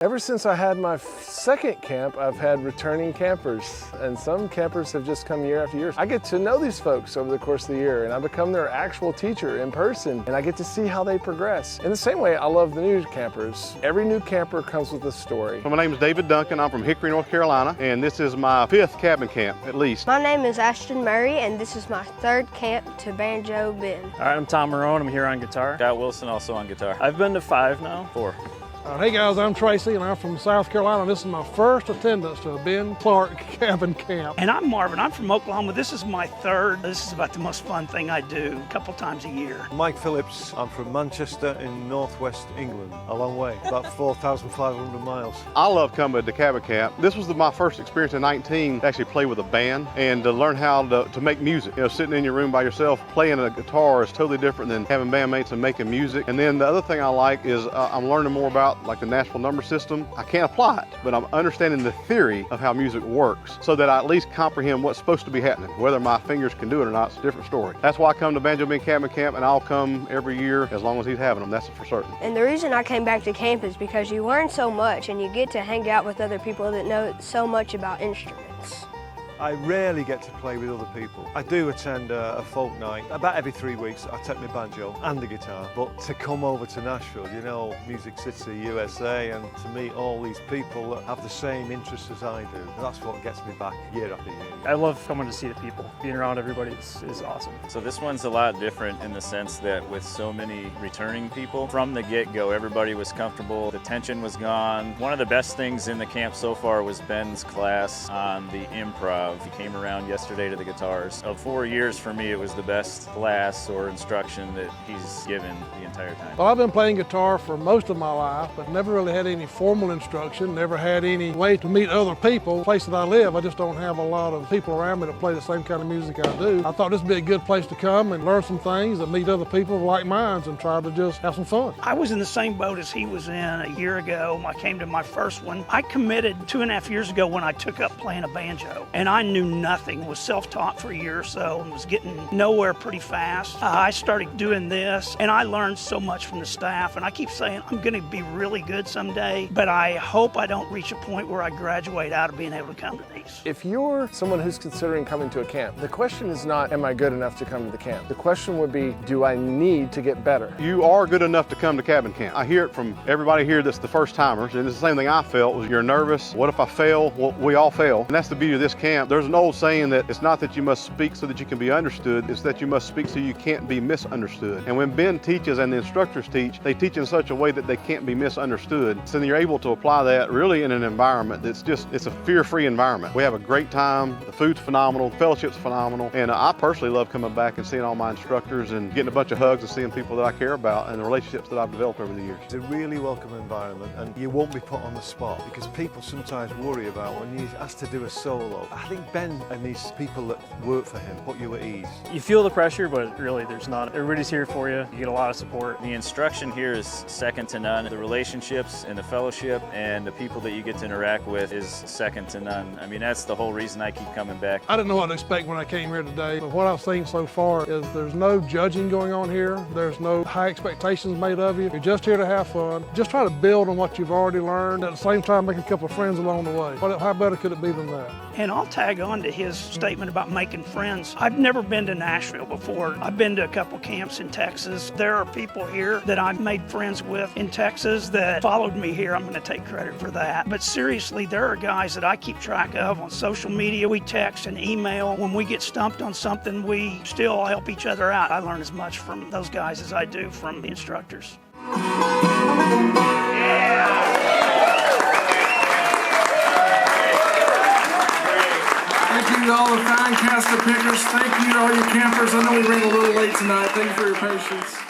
Ever since I had my second camp, I've had returning campers, and some campers have just come year after year. I get to know these folks over the course of the year, and I become their actual teacher in person, and I get to see how they progress. In the same way, I love the new campers. Every new camper comes with a story. My name is David Duncan. I'm from Hickory, North Carolina, and this is my 5th cabin camp, at least. My name is Ashton Murray, and this is my 3rd camp to Banjo Bend. All right, I'm Tom Marone. I'm here on guitar. Scott Wilson, also on guitar. I've been to 5 now. 4. Hey guys, I'm Tracy and I'm from South Carolina. This is my first attendance to a Ben Clark cabin camp. And I'm Marvin, I'm from Oklahoma. This is my 3rd. This is about the most fun thing I do a couple times a year. Mike Phillips, I'm from Manchester in northwest England. A long way, about 4,500 miles. I love coming to cabin camp. This was my first experience in 19 to actually play with a band and to learn how to make music. You know, sitting in your room by yourself, playing a guitar is totally different than having bandmates and making music. And then the other thing I like is I'm learning more about like the Nashville number system. I can't apply it, but I'm understanding the theory of how music works so that I at least comprehend what's supposed to be happening. Whether my fingers can do it or not, it's a different story. That's why I come to Banjo Bend Cabin Camp, and I'll come every year as long as he's having them, that's for certain. And the reason I came back to camp is because you learn so much and you get to hang out with other people that know so much about instruments. I rarely get to play with other people. I do attend a folk night. About every 3 weeks I take my banjo and the guitar. But to come over to Nashville, you know, Music City, USA, and to meet all these people that have the same interests as I do, that's what gets me back year after year. I love coming to see the people. Being around everybody is awesome. So this one's a lot different in the sense that with so many returning people, from the get-go, everybody was comfortable, the tension was gone. One of the best things in the camp so far was Ben's class on the improv. He came around yesterday to the guitars. Of 4 years, for me, it was the best class or instruction that he's given the entire time. Well, I've been playing guitar for most of my life, but never really had any formal instruction, never had any way to meet other people. The place that I live, I just don't have a lot of people around me that play the same kind of music I do. I thought this would be a good place to come and learn some things and meet other people like minds and try to just have some fun. I was in the same boat as he was in a year ago. I came to my first one. I committed 2.5 years ago when I took up playing a banjo, and I knew nothing, was self-taught for a year or so and was getting nowhere pretty fast. I started doing this and I learned so much from the staff, and I keep saying I'm going to be really good someday, but I hope I don't reach a point where I graduate out of being able to come to these. If you're someone who's considering coming to a camp, the question is not, am I good enough to come to the camp? The question would be, do I need to get better? You are good enough to come to cabin camp. I hear it from everybody here that's the first timers, and it's the same thing I felt was you're nervous. What if I fail? Well, we all fail. And that's the beauty of this camp. There's an old saying that it's not that you must speak so that you can be understood, it's that you must speak so you can't be misunderstood. And when Ben teaches and the instructors teach, they teach in such a way that they can't be misunderstood. So then you're able to apply that really in an environment that's it's a fear-free environment. We have a great time, the food's phenomenal, the fellowship's phenomenal, and I personally love coming back and seeing all my instructors and getting a bunch of hugs and seeing people that I care about and the relationships that I've developed over the years. It's a really welcome environment, and you won't be put on the spot because people sometimes worry about when you're asked to do a solo. I think Ben and these people that work for him put you at ease. You feel the pressure, but really there's not. Everybody's here for you. You get a lot of support. The instruction here is second to none. The relationships and the fellowship and the people that you get to interact with is second to none. I mean, that's the whole reason I keep coming back. I didn't know what to expect when I came here today, but what I've seen so far is there's no judging going on here. There's no high expectations made of you. You're just here to have fun. Just try to build on what you've already learned. At the same time, make a couple of friends along the way. How better could it be than that? And I'll tag on to his statement about making friends. I've never been to Nashville before. I've been to a couple camps in Texas. There are people here that I've made friends with in Texas that followed me here. I'm going to take credit for that. But seriously, there are guys that I keep track of on social media. We text and email. When we get stumped on something, we still help each other out. I learn as much from those guys as I do from the instructors. Thank you to all the fine cast of pickers. Thank you to all you campers. I know we ran a little late tonight. Thank you for your patience.